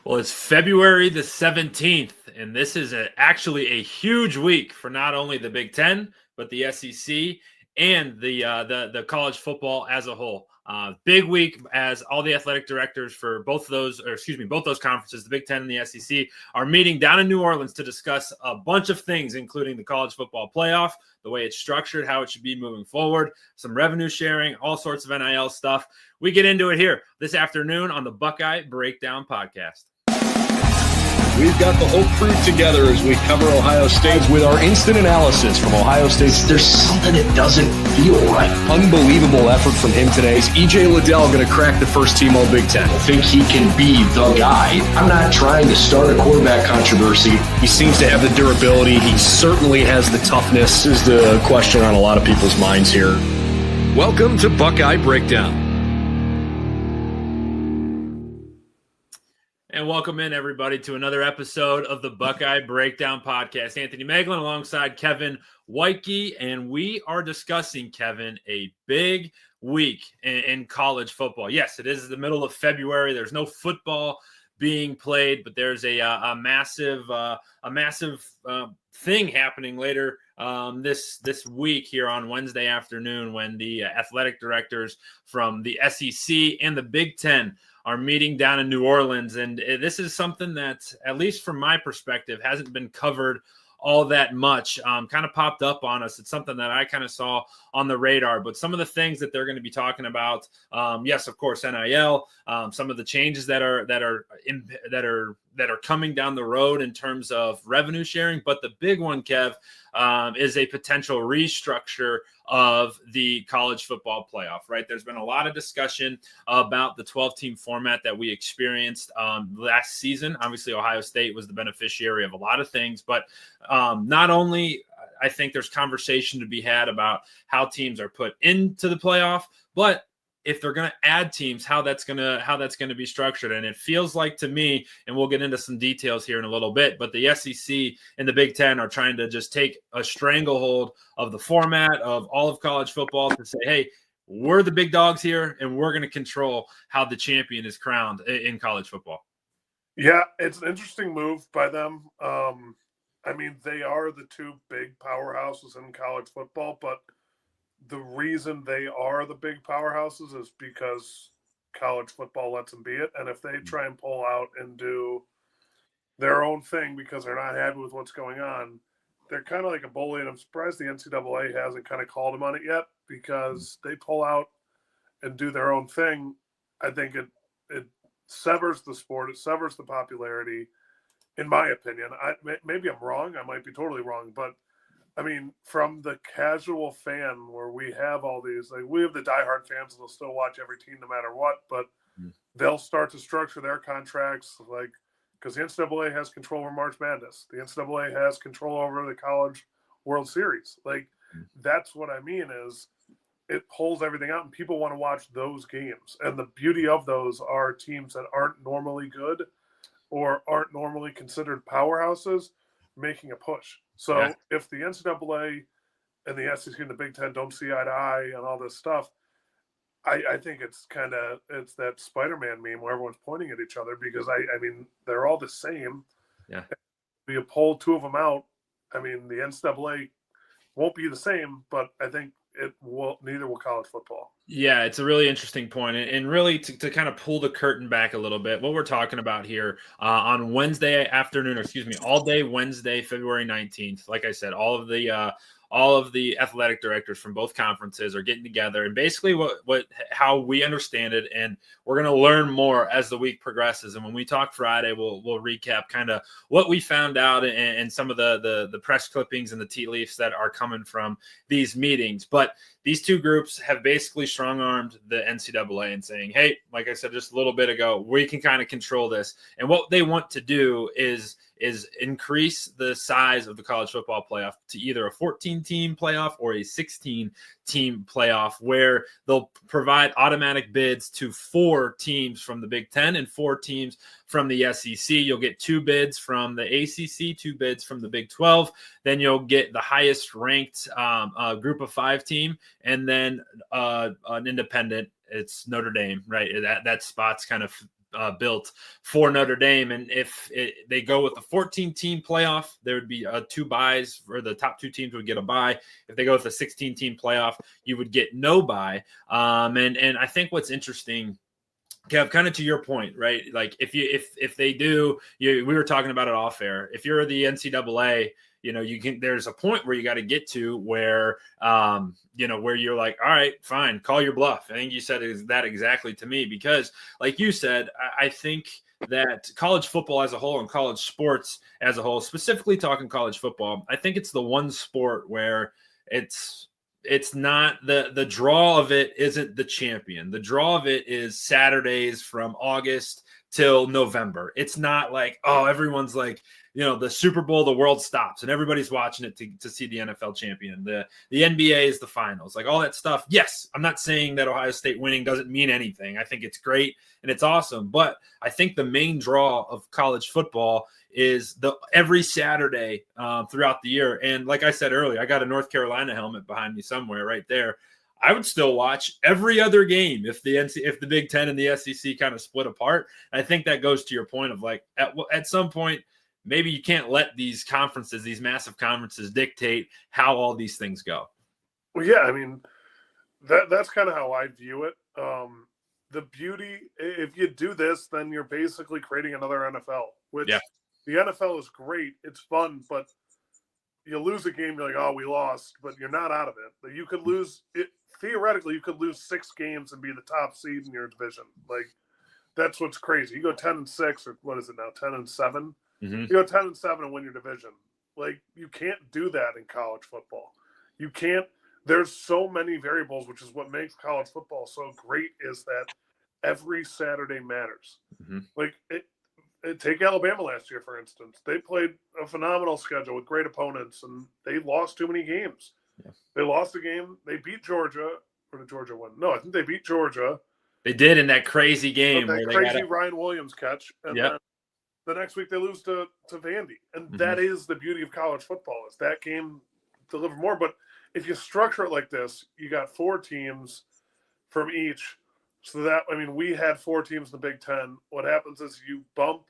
Well, it's February the 17th, and this is actually a huge week for not only the Big Ten, but the SEC and the college football as a whole. Big week as all the athletic directors for both those conferences, the Big Ten and the SEC, are meeting down in New Orleans to discuss a bunch of things, including the college football playoff, the way it's structured, how it should be moving forward, some revenue sharing, all sorts of NIL stuff. We get into it here this afternoon on the Buckeye Breakdown Podcast. We've got the whole crew together as we cover Ohio State with our instant analysis from Ohio State. There's something that doesn't feel right. Unbelievable effort from him today. Is E.J. Liddell going to crack the first team All-Big Ten? I think he can be the guy. I'm not trying to start a quarterback controversy. He seems to have the durability. He certainly has the toughness. This is the question on a lot of people's minds here. Welcome to Buckeye Breakdown. And welcome in, everybody, to another episode of the Buckeye Breakdown Podcast. Anthony Moeglin alongside Kevin Woidke, and we are discussing, Kevin, a big week in college football. Yes, it is the middle of February. There's no football being played, but there's a massive thing happening later this week here on Wednesday afternoon when the athletic directors from the SEC and the Big Ten are meeting down in New Orleans. And this is something that, at least from my perspective, hasn't been covered all that much, kind of popped up on us. It's something that I kind of saw on the radar, but some of the things that they're going to be talking about, yes, of course, NIL, some of the changes that are coming down the road in terms of revenue sharing. But the big one, Kev, is a potential restructure of the college football playoff, right? There's been a lot of discussion about the 12-team format that we experienced last season. Obviously, Ohio State was the beneficiary of a lot of things, but not only I think there's conversation to be had about how teams are put into the playoff, but if they're going to add teams, how that's going to be structured. And it feels like to me, and we'll get into some details here in a little bit, but the SEC and the Big Ten are trying to just take a stranglehold of the format of all of college football to say, hey, we're the big dogs here, and we're going to control how the champion is crowned in college football. Yeah, it's an interesting move by them. I mean, they are the two big powerhouses in college football, but the reason they are the big powerhouses is because college football lets them be it. And if they try and pull out and do their own thing because they're not happy with what's going on, they're kind of like a bully. And I'm surprised the NCAA hasn't kind of called them on it yet, because they pull out and do their own thing. I think it severs the sport. It severs the popularity, in my opinion. Maybe I'm wrong. I might be totally wrong, but I mean, from the casual fan where we have all these, like we have the diehard fans that'll still watch every team no matter what, but they'll start to structure their contracts like, because the NCAA has control over March Madness. The NCAA has control over the College World Series. Like, that's what I mean is it pulls everything out and people want to watch those games. And the beauty of those are teams that aren't normally good or aren't normally considered powerhouses making a push. So if the NCAA and the SEC and the Big Ten don't see eye to eye and all this stuff, I think it's that Spider-Man meme where everyone's pointing at each other, because I mean, they're all the same. Yeah. If you pull two of them out, I mean, the NCAA won't be the same, but I think neither will college football. Yeah, it's a really interesting point. And really to kind of pull the curtain back a little bit, what we're talking about here on Wednesday afternoon, all day Wednesday, February 19th, like I said, all of the athletic directors from both conferences are getting together, and basically how we understand it, and we're going to learn more as the week progresses. And when we talk Friday, we'll recap kind of what we found out and some of the press clippings and the tea leaves that are coming from these meetings. But these two groups have basically strong-armed the NCAA and saying, hey, like I said just a little bit ago, we can kind of control this. And what they want to do is increase the size of the college football playoff to either a 14-team playoff or a 16-team playoff, where they'll provide automatic bids to 4 teams from the Big Ten and 4 teams from the SEC. You'll get 2 bids from the ACC, 2 bids from the Big 12. Then you'll get the highest ranked group of 5 team, and then an independent. It's Notre Dame, right? That spot's kind of built for Notre Dame. And if they go with a 14-team playoff, there would be 2 byes, or the top 2 teams would get a bye. If they go with a 16-team playoff, you would get no bye. And I think what's interesting, Kev, kind of to your point, right? Like if they do, we were talking about it off air. If you're the NCAA, there's a point where you got to get to where, where you're like, all right, fine, call your bluff. I think you said that exactly to me, because like you said, I think that college football as a whole and college sports as a whole, specifically talking college football, I think it's the one sport where it's not the draw of it isn't the champion. The draw of it is Saturdays from August till November. It's not like, oh, everyone's like, the Super Bowl, the world stops and everybody's watching it to see the NFL champion. The NBA is the finals, like all that stuff. Yes, I'm not saying that Ohio State winning doesn't mean anything. I think it's great and it's awesome. But I think the main draw of college football is every Saturday throughout the year. And like I said earlier, I got a North Carolina helmet behind me somewhere right there. I would still watch every other game if the Big Ten and the SEC kind of split apart. And I think that goes to your point of like at some point, maybe you can't let these conferences, these massive conferences, dictate how all these things go. Well, yeah, I mean, that's kind of how I view it. The beauty, if you do this, then you're basically creating another NFL, which the NFL is great. It's fun, but you lose a game, you're like, oh, we lost, but you're not out of it. You could lose it. Theoretically, you could lose 6 games and be the top seed in your division. Like, that's what's crazy. You go 10-6, or what is it now, 10-7? Mm-hmm. You go 10-7 and win your division. Like, you can't do that in college football. You can't. There's so many variables, which is what makes college football so great, is that every Saturday matters. Mm-hmm. Like, take Alabama last year, for instance. They played a phenomenal schedule with great opponents, and they lost too many games. Yeah. They lost a game. They beat Georgia. Or did Georgia win? No, I think they beat Georgia. They did in that crazy game. That crazy Ryan Williams catch. And then the next week they lose to Vandy. And that is the beauty of college football, is that game delivered more. But if you structure it like this, you got 4 teams from each. So that, I mean, we had 4 teams in the Big Ten. What happens is you bump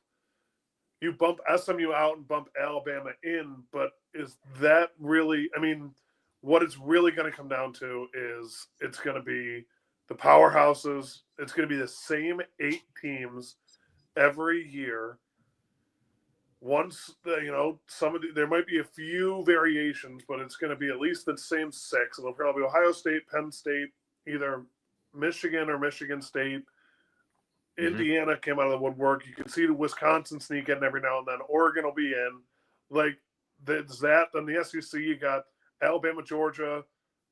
SMU out and bump Alabama in. But is that really, I mean, what it's really going to come down to is it's going to be the powerhouses. It's going to be the same 8 teams every year. Once there might be a few variations, but it's going to be at least the same 6. It'll probably be Ohio State, Penn State, either Michigan or Michigan State. Indiana came out of the woodwork. You can see the Wisconsin sneak in every now and then. Oregon will be in. Like, there's that. Then the SEC, you got Alabama, Georgia,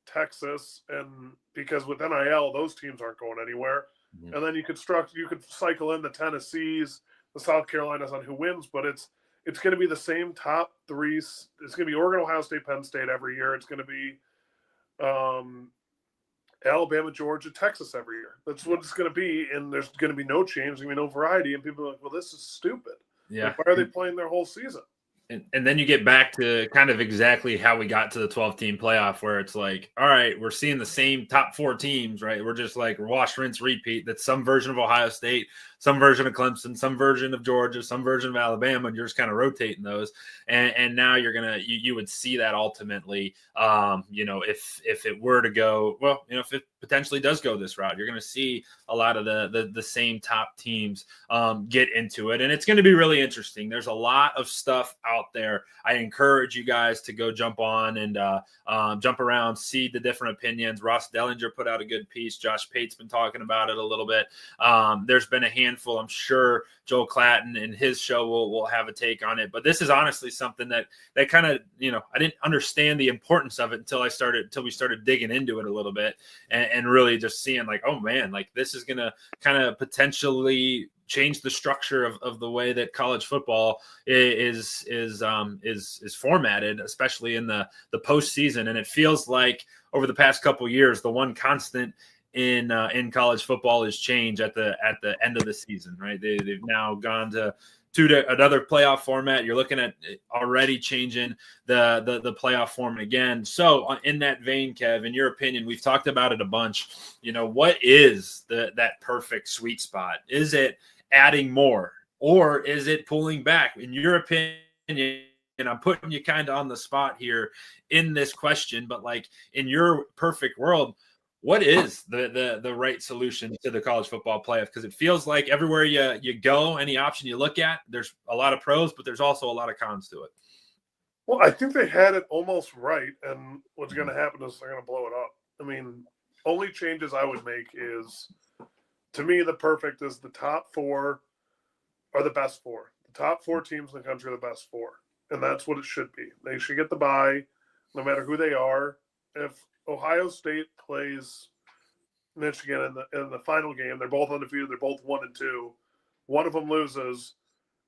Texas, and because with NIL, those teams aren't going anywhere. Mm-hmm. And then you could cycle in the Tennessees, the South Carolinas on who wins, but it's going to be the same top 3. It's going to be Oregon, Ohio State, Penn State every year. It's going to be Alabama, Georgia, Texas every year. That's what it's going to be, and there's going to be no change. There's going to be no variety, and people are like, well, this is stupid. Yeah. Like, why are they playing their whole season? And then you get back to kind of exactly how we got to the 12-team playoff, where it's like, all right, we're seeing the same top 4 teams, right? We're just like wash, rinse, repeat. That's some version of Ohio State, some version of Clemson, some version of Georgia, some version of Alabama, and you're just kind of rotating those. And now you would see that ultimately, if it were to go, well, if it potentially does go this route, you're going to see a lot of the same top teams get into it. And it's going to be really interesting. There's a lot of stuff out there. I encourage you guys to go jump on and jump around, see the different opinions. Ross Dellinger put out a good piece. Josh Pate's been talking about it a little bit. There's been a handful. I'm sure Joel Clatton and his show will have a take on it. But this is honestly something that kind of, I didn't understand the importance of it until we started digging into it a little bit and really just seeing like, oh man, like this is going to kind of potentially change the structure of the way that college football is formatted, especially in the postseason. And it feels like over the past couple of years, the one constant in college football is change at the end of the season, right? They've now gone to another playoff format. You're looking at already changing the playoff format again. So in that vein, Kev, in your opinion, we've talked about it a bunch. What is that perfect sweet spot? Is it adding more, or is it pulling back? In your opinion, and I'm putting you kind of on the spot here in this question, but like in your perfect world, what is the right solution to the college football playoff? Because it feels like everywhere you go, any option you look at, there's a lot of pros, but there's also a lot of cons to it. Well, I think they had it almost right, and what's going to happen is they're going to blow it up. I mean, only changes I would make is, to me, the perfect is the top 4 are the best 4. The top 4 teams in the country are the best 4, and that's what it should be. They should get the bye, no matter who they are. If Ohio State plays Michigan in the final game, they're both undefeated. They're both 1-2. One of them loses.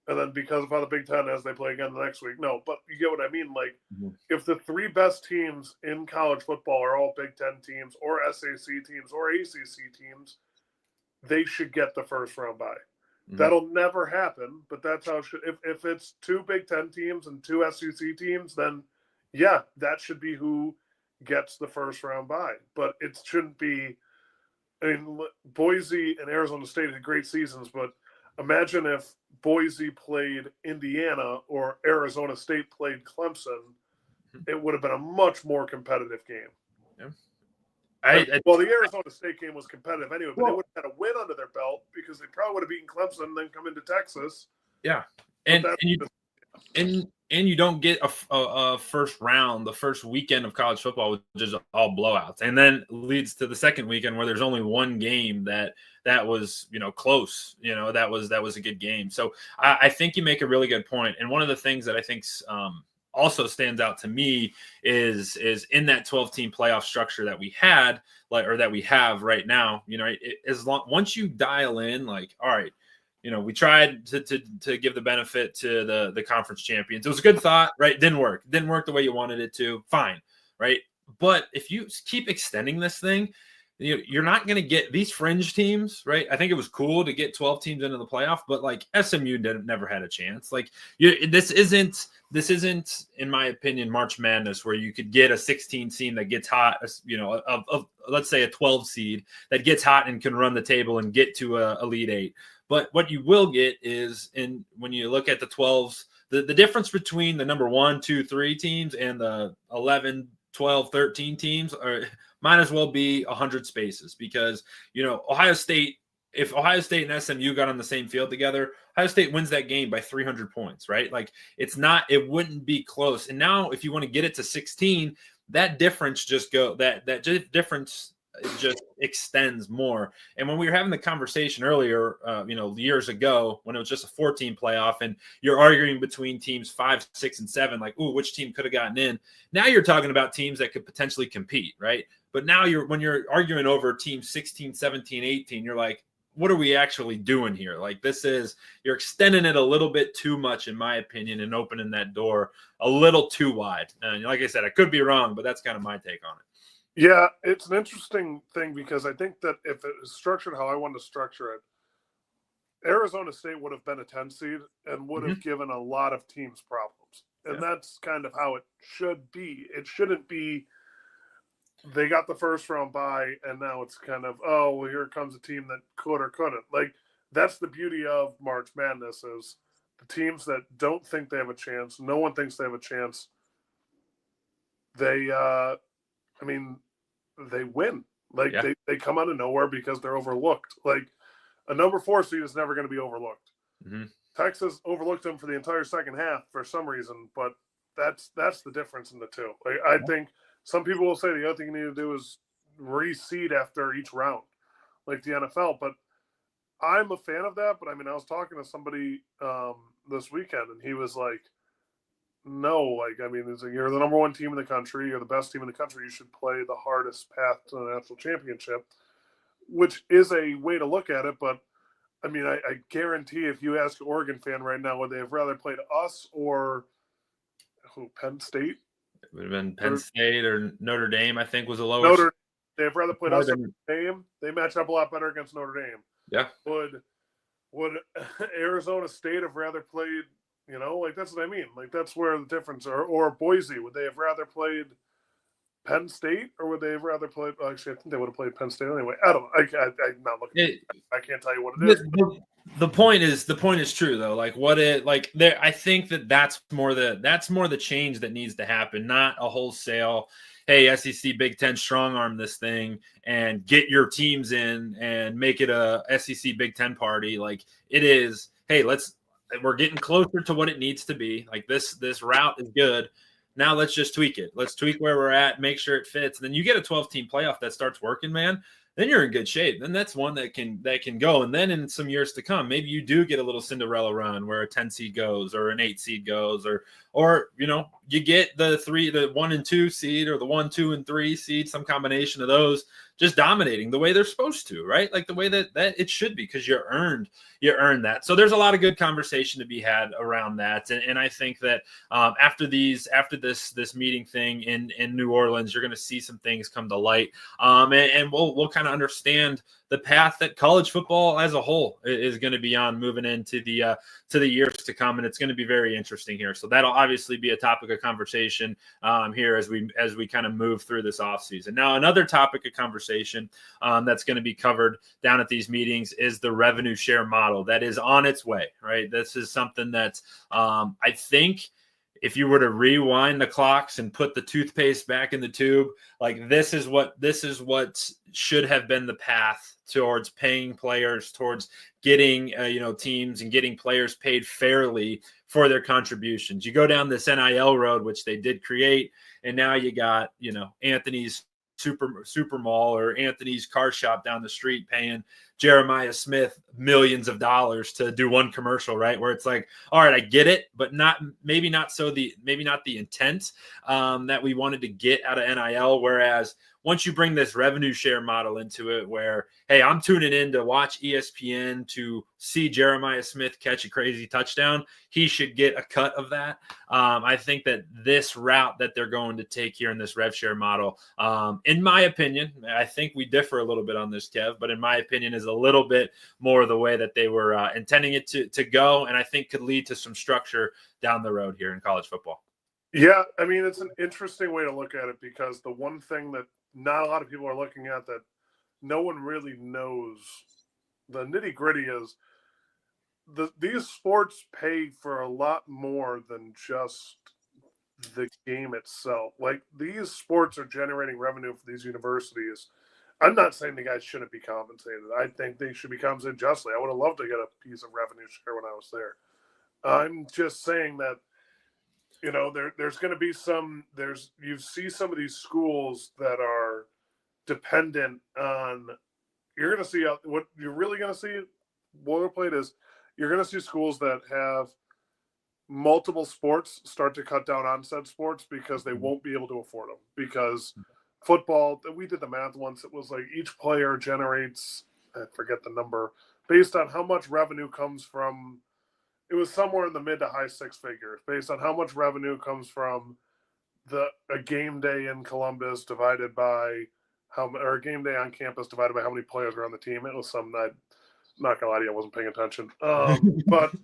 And then because of how the Big Ten is, they play again the next week. No, but you get what I mean? Like, if the 3 best teams in college football are all Big Ten teams or SAC teams or ACC teams, they should get the first round bye. That'll never happen, but that's how it should. If it's 2 Big Ten teams and 2 SEC teams, then, yeah, that should be who gets the first round bye. But it shouldn't be – I mean, Boise and Arizona State had great seasons, but imagine if Boise played Indiana or Arizona State played Clemson, it would have been a much more competitive game. Yeah. Well, the Arizona State game was competitive anyway, but they would have had a win under their belt because they probably would have beaten Clemson and then come into Texas. Yeah. And you don't get a first round, the first weekend of college football, which is all blowouts, and then leads to the second weekend where there's only one game that was close. That was a good game. So I think you make a really good point. And one of the things that I think also stands out to me is in that 12-team playoff structure that we had, or that we have right now. Once you dial in, like, all right. We tried to give the benefit to the conference champions. It was a good thought, right? Didn't work the way you wanted it to. Fine, right? But if you keep extending this thing, you're not going to get these fringe teams, right? I think it was cool to get 12 teams into the playoff, but like SMU never had a chance. Like this isn't, in my opinion, March Madness where you could get a 16 team that gets hot, of let's say a 12 seed that gets hot and can run the table and get to a Elite Eight. But what you will get is, when you look at the 12s, the difference between the number 1, 2, 3 teams and the 11, 12, 13 teams might as well be 100 spaces, because, Ohio State, if Ohio State and SMU got on the same field together, Ohio State wins that game by 300 points, right? Like it wouldn't be close. And now if you want to get it to 16, that difference just extends more. And when we were having the conversation earlier, years ago, when it was just a 14 playoff and you're arguing between teams 5, 6, and 7, like, ooh, which team could have gotten in? Now you're talking about teams that could potentially compete, right? But now when you're arguing over teams 16, 17, 18, you're like, what are we actually doing here? Like, you're extending it a little bit too much, in my opinion, and opening that door a little too wide. And like I said, I could be wrong, but that's kind of my take on it. Yeah, it's an interesting thing, because I think that if it was structured how I wanted to structure it, Arizona State would have been a 10 seed and would have given a lot of teams problems. And that's kind of how it should be. It shouldn't be they got the first round bye and now it's kind of, oh, well, here comes a team that could or couldn't. Like, that's the beauty of March Madness, is the teams that don't think they have a chance, no one thinks they have a chance, they win. Like, they come out of nowhere because they're overlooked. Like, a number 4 seed is never going to be overlooked. Texas overlooked them for the entire second half for some reason, but that's the difference in the two. Like, I think some people will say the other thing you need to do is reseed after each round, like the NFL. But I'm a fan of that. But I mean, I was talking to somebody this weekend, and he was like, no, like, I mean, you're the number 1 team in the country. You're the best team in the country. You should play the hardest path to the national championship, which is a way to look at it. But, I mean, I guarantee if you ask an Oregon fan right now, would they have rather played us or Penn State? It would have been Penn State or Notre Dame, I think, was the lowest. They've rather played us or Notre Dame. They match up a lot better against Notre Dame. Yeah. Would Arizona State have rather played, like, that's what I mean. Like, that's where the difference are. Or Boise, would they have rather played Penn State, or would they have rather played? Well, actually, I think they would have played Penn State anyway. I don't know. I'm not looking. I can't tell you what it is. The point is true though. Like I think that's more the change that needs to happen, not a wholesale. Hey, SEC Big Ten strong arm this thing and get your teams in and make it a SEC Big Ten party. Like it is. Hey, we're getting closer to what it needs to be. Like this route is good. Now let's just tweak it. Let's tweak where we're at, make sure it fits. And then you get a 12-team playoff that starts working, man. Then you're in good shape. Then that's one that can go. And then in some years to come, maybe you do get a little Cinderella run where a 10 seed goes or an 8 seed goes, or you get the 1 and 2 seed or the 1, 2, and 3 seed, some combination of those just dominating the way they're supposed to, right? Like the way that it should be, because you earned that. So there's a lot of good conversation to be had around that. And I think that after this meeting thing in New Orleans, you're going to see some things come to light. And we'll kind of understand the path that college football as a whole is going to be on moving into the years to come, and it's going to be very interesting here. So that'll obviously be a topic of conversation here as we kind of move through this offseason. Now, another topic of conversation that's going to be covered down at these meetings is the revenue share model that is on its way. Right, this is something that I think, if you were to rewind the clocks and put the toothpaste back in the tube, like this is what should have been the path towards paying players, towards getting teams and getting players paid fairly for their contributions. You go down this NIL road, which they did create, and now you got Anthony's super mall or Anthony's car shop down the street paying Jeremiah Smith millions of dollars to do one commercial, right? Where it's like, all right, I get it, but maybe not the intent that we wanted to get out of NIL. Whereas once you bring this revenue share model into it, where, hey, I'm tuning in to watch ESPN to see Jeremiah Smith catch a crazy touchdown, he should get a cut of that. I think that this route that they're going to take here in this rev share model, in my opinion, I think we differ a little bit on this, Kev, but in my opinion is a little bit more the way that they were intending it to go, and I think could lead to some structure down the road here in college football. Yeah, I mean, it's an interesting way to look at it, because the one thing that not a lot of people are looking at, that no one really knows the nitty-gritty, is these sports pay for a lot more than just the game itself. Like, these sports are generating revenue for these universities. I'm not saying the guys shouldn't be compensated. I think they should be compensated justly. I would have loved to get a piece of revenue share when I was there. I'm just saying that, there's going to be you see some of these schools that are dependent on, you're going to see what you're really going to see boilerplate is, you're going to see schools that have multiple sports start to cut down on said sports because they won't be able to afford them. Because football, we did the math once, it was like each player generates, I forget the number, based on how much revenue comes from, it was somewhere in the mid to high six figures, based on how much revenue comes from a game day in Columbus divided by or a game day on campus divided by how many players are on the team. It was something that, not gonna lie to you, I wasn't paying attention. But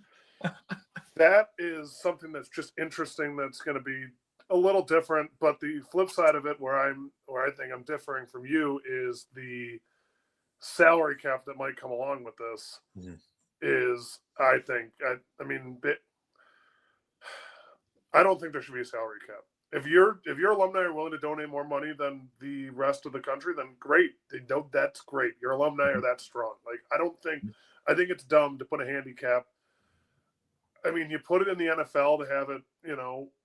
that is something that's just interesting. That's going to be a little different. But the flip side of it, where I think I'm differing from you, is the salary cap that might come along with this. Mm-hmm. Is, I think, I don't think there should be a salary cap. If your alumni are willing to donate more money than the rest of the country, then great. That's great. Your alumni are that strong. Like, I think it's dumb to put a handicap. I mean, you put it in the NFL to have it,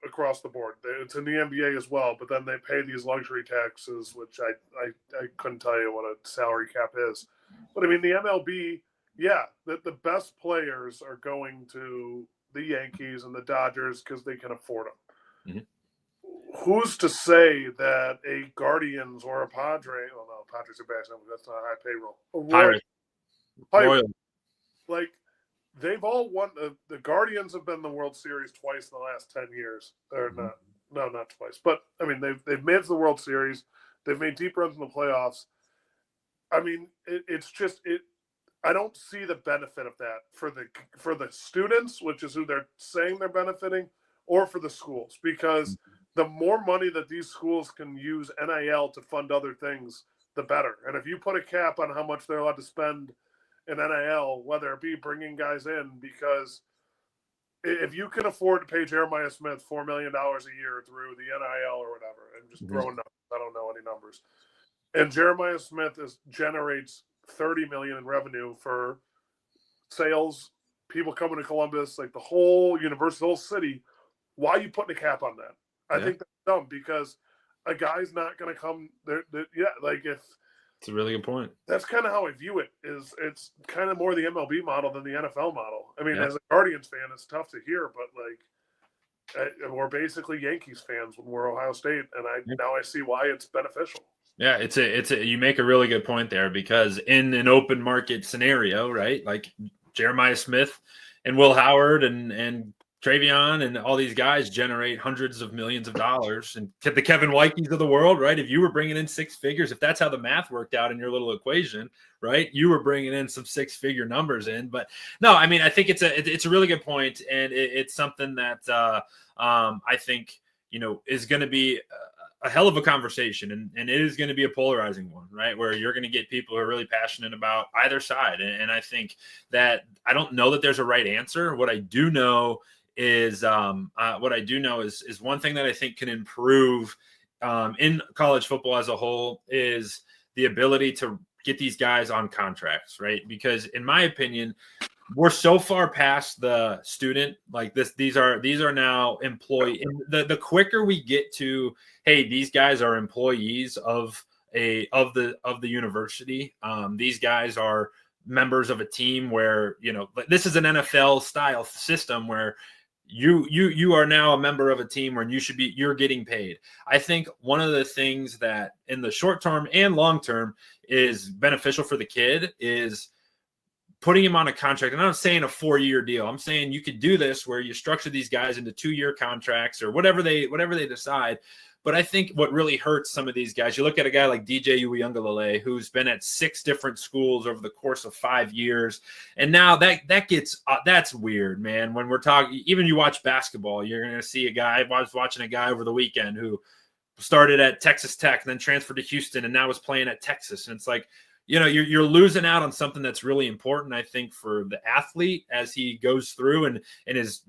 across the board. It's in the NBA as well, but then they pay these luxury taxes, which I couldn't tell you what a salary cap is. But I mean, the MLB, yeah, the best players are going to the Yankees and the Dodgers because they can afford them. Mm-hmm. Who's to say that a Guardians or a Padre? Oh no, Padres are bad. That's not a high payroll. Pirates. Like, they've all won. The Guardians have been the World Series twice in the last 10 years. Or not twice, but I mean they've made the World Series. They've made deep runs in the playoffs. I mean, it's just it. I don't see the benefit of that for the students, which is who they're saying they're benefiting, or for the schools, because the more money that these schools can use NIL to fund other things, the better. And if you put a cap on how much they're allowed to spend in NIL, whether it be bringing guys in, because if you can afford to pay Jeremiah Smith $4 million a year through the NIL or whatever, and just throwing numbers, I don't know any numbers, and Jeremiah Smith generates $30 million in revenue for sales, people coming to Columbus, like the whole university, the whole city. Why are you putting a cap on that? I think that's dumb, because a guy's not going to come there. Like if it's a really good point. That's kind of how I view it. It's kind of more the MLB model than the NFL model. I mean, as a Guardians fan, it's tough to hear, but like we're basically Yankees fans when we're Ohio State, and now I see why it's beneficial. Yeah, it's a you make a really good point there, because in an open market scenario, right? Like Jeremiah Smith and Will Howard and Travion and all these guys generate hundreds of millions of dollars, and the Kevin Woidkes of the world, right? If you were bringing in six figures, if that's how the math worked out in your little equation, right? You were bringing in some six-figure numbers in. But no, I mean, I think it's a really good point, and it's something that I think, is going to be a hell of a conversation, and it is going to be a polarizing one, right? Where you're going to get people who are really passionate about either side. And I think that I don't know that there's a right answer. What I do know is one thing that I think can improve in college football as a whole is the ability to get these guys on contracts, right? Because in my opinion, we're so far past the student like this. These are now employee. And the quicker we get to, hey, these guys are employees of the university. These guys are members of a team where, this is an NFL style system where you are now a member of a team where you're getting paid. I think one of the things that in the short term and long term is beneficial for the kid is putting him on a contract. And I'm not saying a 4-year deal. I'm saying you could do this where you structure these guys into 2-year contracts or whatever they decide. But I think what really hurts some of these guys, you look at a guy like DJ Uiagalelei, who's been at 6 different schools over the course of 5 years. And now that gets, that's weird, man. When we're talking, even you watch basketball, you're going to see a guy, I was watching a guy over the weekend who started at Texas Tech, then transferred to Houston, and now is playing at Texas. And it's like, you're losing out on something that's really important, I think, for the athlete as he goes through and is,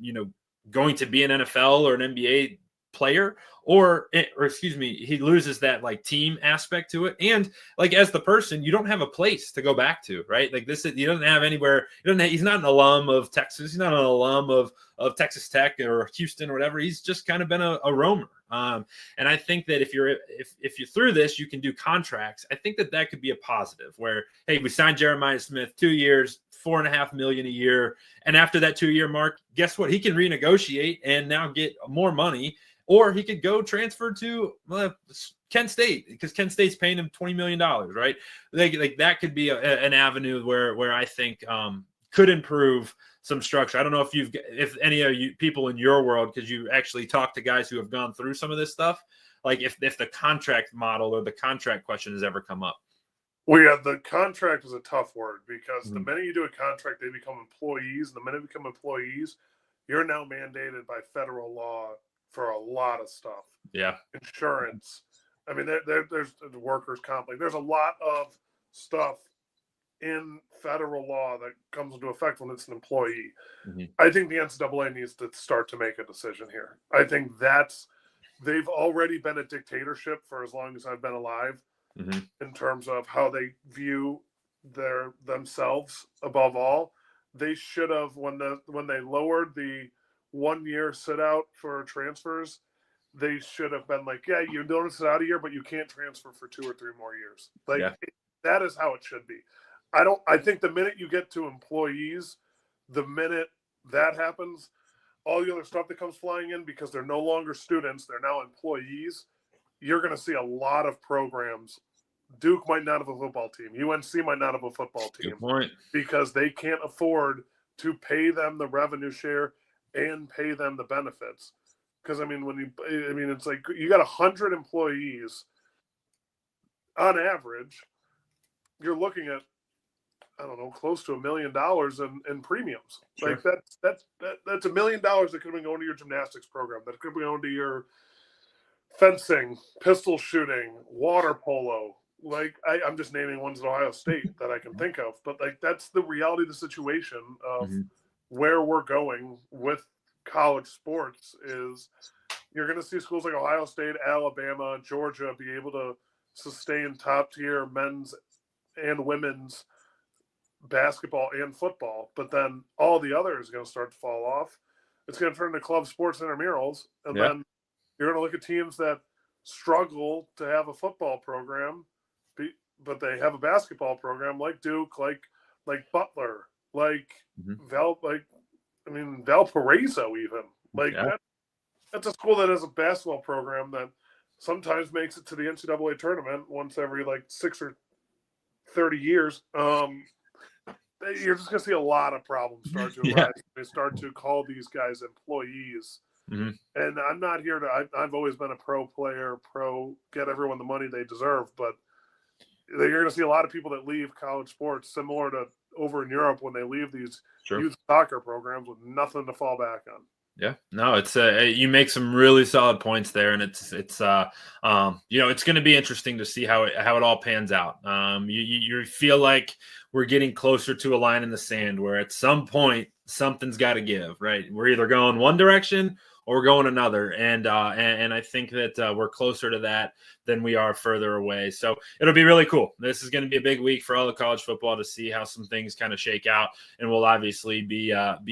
going to be an NFL or an NBA player, or excuse me, he loses that like team aspect to it. And like, as the person, you don't have a place to go back to, right? Like he doesn't have anywhere. He's not an alum of Texas. He's not an alum of Texas Tech or Houston or whatever. He's just kind of been a roamer. And I think that if you're through this, you can do contracts. I think that could be a positive where, hey, we signed Jeremiah Smith 2 years, $4.5 million a year. And after that 2-year mark, guess what? He can renegotiate and now get more money. Or he could go transfer to Kent State, because Kent State's paying him $20 million, right? Like that could be an avenue where I think could improve some structure. I don't know if any of you people in your world, because you actually talk to guys who have gone through some of this stuff, like if the contract model or the contract question has ever come up. Well, yeah, the contract is a tough word, because the minute you do a contract, they become employees. And the minute they become employees, you're now mandated by federal law for a lot of stuff. Yeah. Insurance. I mean, there's the workers' comp. Like, there's a lot of stuff in federal law that comes into effect when it's an employee. Mm-hmm. I think the NCAA needs to start to make a decision here. I think they've already been a dictatorship for as long as I've been alive, mm-hmm. in terms of how they view themselves above all. They should have, when they lowered the 1-year sit out for transfers, they should have been like, yeah, you don't sit out a year, but you can't transfer for 2 or 3 more years. Like, that is how it should be. I think the minute you get to employees, the minute that happens, all the other stuff that comes flying in, because they're no longer students, they're now employees, you're going to see a lot of programs. Duke might not have a football team. UNC might not have a football team. Good point. Because they can't afford to pay them the revenue share and pay them the benefits. Because, I mean, it's like you got 100 employees on average, you're looking at, I don't know, close to $1 million in premiums. Sure. Like that's $1 million that could have been going to your gymnastics program. That could be going to your fencing, pistol shooting, water polo. Like I'm just naming ones at Ohio State that I can think of, but like that's the reality of the situation of where we're going with college sports is you're going to see schools like Ohio State, Alabama, Georgia be able to sustain top tier men's and women's basketball and football, but then all the others are going to start to fall off. It's going to turn into club sports intramurals, and then you're going to look at teams that struggle to have a football program, but they have a basketball program like Duke, like Butler, like Valparaiso even. Like that's a school that has a basketball program that sometimes makes it to the NCAA tournament once every like 6 or 30 years. You're just going to see a lot of problems start to arise. They start to call these guys employees. And I'm not here to – I've always been a pro player, get everyone the money they deserve. But you're going to see a lot of people that leave college sports similar to over in Europe when they leave these youth soccer programs with nothing to fall back on. Yeah, no, it's you make some really solid points there, and it's it's going to be interesting to see how it all pans out. You feel like we're getting closer to a line in the sand where at some point something's got to give, right? We're either going one direction or we're going another, and I think that we're closer to that than we are further away. So it'll be really cool. This is going to be a big week for all the college football to see how some things kind of shake out, and we'll obviously be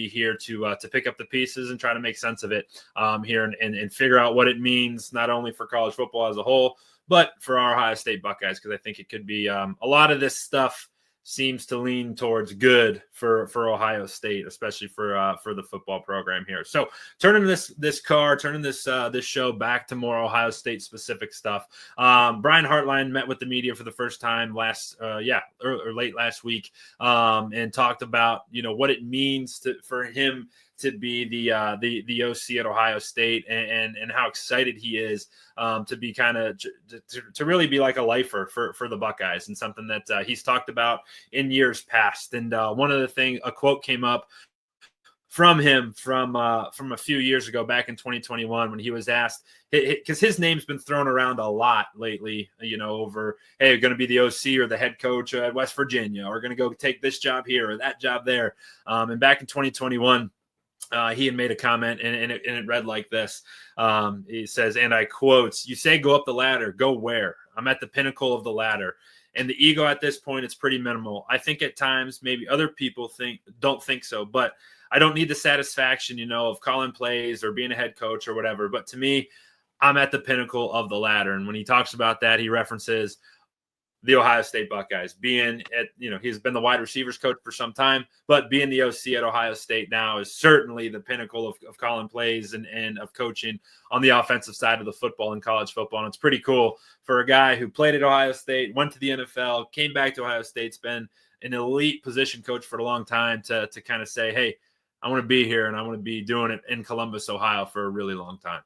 here to pick up the pieces and try to make sense of it here and figure out what it means not only for college football as a whole, but for our Ohio State Buckeyes, because I think it could be a lot of this stuff seems to lean towards good for Ohio State, especially for the football program here. So turning this show back to more Ohio State specific stuff. Brian Hartline met with the media for the first time late last week, and talked about what it means for him to be the OC at Ohio State and how excited he is to be kind of to really be like a lifer for the Buckeyes, and something that he's talked about in years past. And one of the things, a quote came up from him from a few years ago, back in 2021, when he was asked, because his name's been thrown around a lot lately, over, hey, you're going to be the OC or the head coach at West Virginia, or going to go take this job here or that job there. And back in 2021, he had made a comment, and it read like this. He says, and I quote, "You say go up the ladder, go where? I'm at the pinnacle of the ladder. And the ego at this point, it's pretty minimal. I think at times maybe other people don't think so, but I don't need the satisfaction, of calling plays or being a head coach or whatever. But to me, I'm at the pinnacle of the ladder." And when he talks about that, he references the Ohio State Buckeyes being he's been the wide receivers coach for some time, but being the OC at Ohio State now is certainly the pinnacle of calling plays and of coaching on the offensive side of the football in college football. And it's pretty cool for a guy who played at Ohio State, went to the NFL, came back to Ohio State's been an elite position coach for a long time to kind of say, hey, I want to be here and I want to be doing it in Columbus, Ohio for a really long time.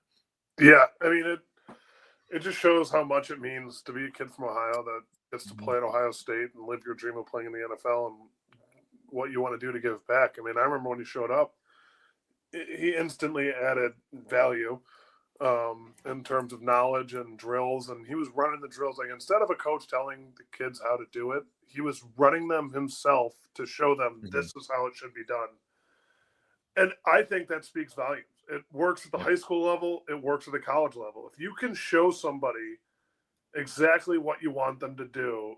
Yeah. I mean, it just shows how much it means to be a kid from Ohio that gets to play at Ohio State and live your dream of playing in the NFL and what you want to do to give back. I mean, I remember when he showed up, he instantly added value in terms of knowledge and drills. And he was running the drills. Like, instead of a coach telling the kids how to do it, he was running them himself to show them this is how it should be done. And I think that speaks volumes. It works at the high school level. It works at the college level. If you can show somebody exactly what you want them to do,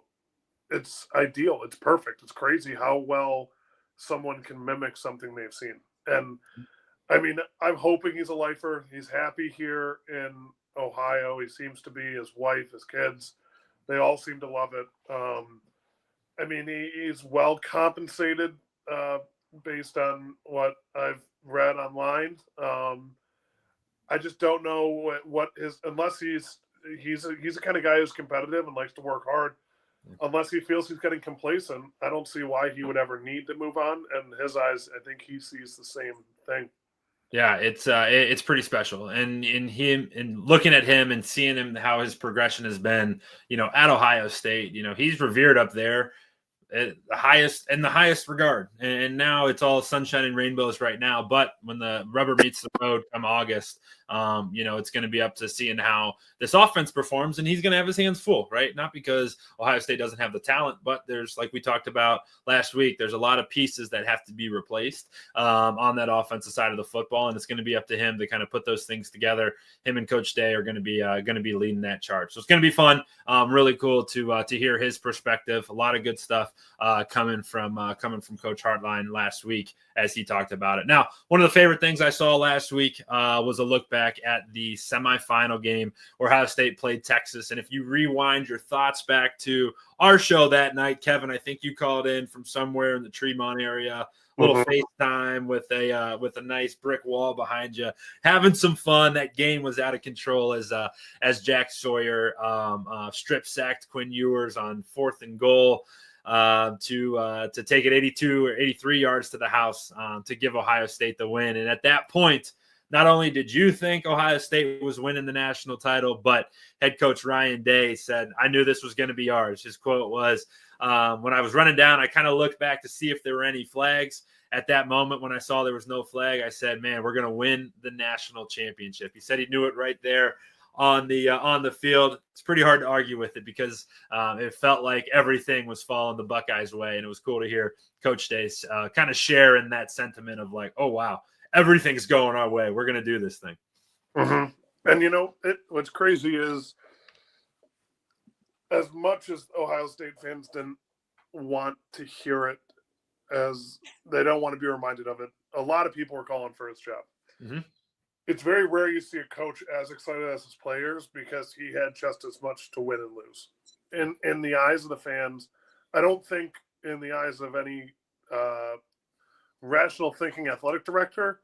it's ideal. It's perfect. It's crazy how well someone can mimic something they've seen. And I mean, I'm hoping he's a lifer. He's happy here in Ohio. He seems to be. His wife, his kids, they all seem to love it. I mean, he's well compensated based on what I've read online. I just don't know what his, unless he's the kind of guy who's competitive and likes to work hard. Unless he feels he's getting complacent, I don't see why he would ever need to move on. And in his eyes, I think he sees the same thing. Yeah, it's pretty special. And in him, and looking at him and seeing him, how his progression has been, at Ohio State, he's revered up there. the highest regard. And now it's all sunshine and rainbows right now. But when the rubber meets the road come August, it's going to be up to seeing how this offense performs, and he's going to have his hands full, right? Not because Ohio State doesn't have the talent, but there's, like we talked about last week, there's a lot of pieces that have to be replaced on that offensive side of the football, and it's going to be up to him to kind of put those things together. Him and Coach Day are going to be leading that charge, so it's going to be fun. Really cool to hear his perspective. A lot of good stuff coming from Coach Hartline last week as he talked about it. Now, one of the favorite things I saw last week was a look back at the semifinal game where Ohio State played Texas. And if you rewind your thoughts back to our show that night, Kevin, I think you called in from somewhere in the Tremont area, a little FaceTime with a nice brick wall behind you, having some fun. That game was out of control as Jack Sawyer strip sacked Quinn Ewers on 4th and goal to take it 82 or 83 yards to the house to give Ohio State the win. And at that point, not only did you think Ohio State was winning the national title, but head coach Ryan Day said, "I knew this was going to be ours." His quote was, when I was running down, I kind of looked back to see if there were any flags. At that moment, when I saw there was no flag, I said, "Man, we're going to win the national championship." He said he knew it right there on the field. It's pretty hard to argue with it because it felt like everything was falling the Buckeyes' way, and it was cool to hear Coach Day kind of share in that sentiment of like, "Oh wow, everything's going our way. We're going to do this thing." Mm-hmm. And what's crazy is, as much as Ohio State fans didn't want to hear it, as they don't want to be reminded of it, a lot of people were calling for his job. Mm-hmm. It's very rare you see a coach as excited as his players because he had just as much to win and lose. In the eyes of the fans, I don't think in the eyes of any rational thinking athletic director,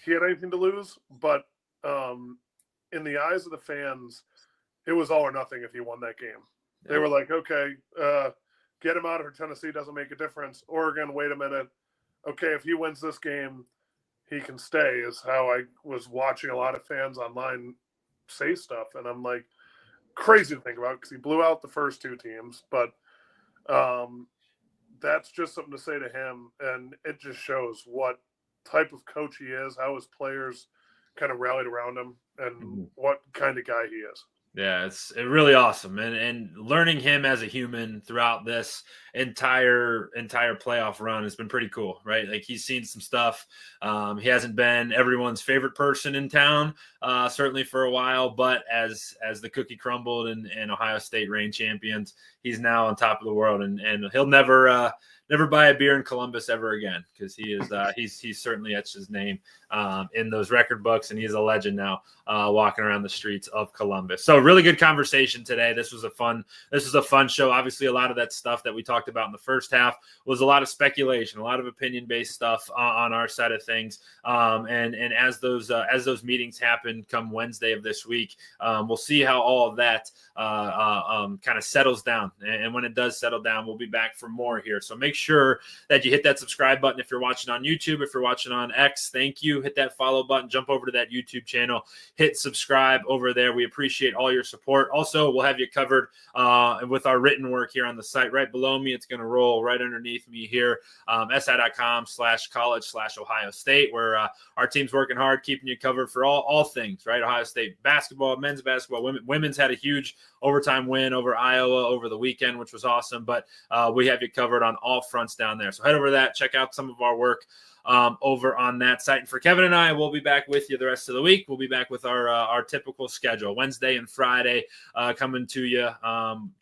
he had anything to lose. But in the eyes of the fans, it was all or nothing if he won that game. They were like, okay, get him out of Tennessee, doesn't make a difference. Oregon, wait a minute. Okay, if he wins this game, he can stay, is how I was watching a lot of fans online say stuff. And I'm like, crazy to think about because he blew out the first two teams. But that's just something to say to him. And it just shows what type of coach he is, how his players kind of rallied around him, and what kind of guy he is. Yeah, it's really awesome. And learning him as a human throughout this entire playoff run has been pretty cool, right? Like, he's seen some stuff. He hasn't been everyone's favorite person in town, certainly for a while, but as the cookie crumbled and Ohio State reigned champions, he's now on top of the world, and he'll never buy a beer in Columbus ever again, because he is he's certainly etched his name in those record books, and he's a legend now walking around the streets of Columbus. So really good conversation today. This was a fun show. Obviously, a lot of that stuff that we talked about in the first half was a lot of speculation, a lot of opinion-based stuff on our side of things. And as those meetings happen come Wednesday of this week, we'll see how all of that kind of settles down. And when it does settle down, we'll be back for more here. So make sure that you hit that subscribe button if you're watching on YouTube. If you're watching on X, thank you. Hit that follow button, jump over to that YouTube channel, hit subscribe over there. We appreciate all your support. Also, we'll have you covered with our written work here on the site. Right below me, it's going to roll right underneath me here, si.com/college/Ohio State, where our team's working hard, keeping you covered for all things, right? Ohio State basketball, men's basketball, women's had a huge overtime win over Iowa over the weekend, which was awesome. But we have you covered on all fronts down there. So head over to that, check out some of our work over on that site. And for Kevin and I, we'll be back with you the rest of the week. We'll be back with our typical schedule, Wednesday and Friday, coming to you,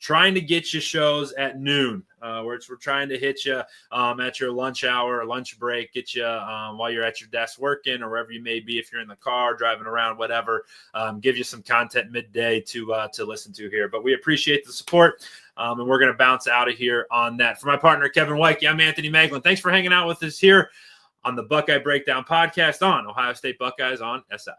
trying to get you shows at noon. We're trying to hit you at your lunch hour or lunch break, get you while you're at your desk working or wherever you may be, if you're in the car, driving around, whatever, give you some content midday to listen to here. But we appreciate the support, and we're going to bounce out of here on that. For my partner, Kevin Woidke, I'm Anthony Moeglin. Thanks for hanging out with us here on the Buckeye Breakdown podcast on Ohio State Buckeyes on SI.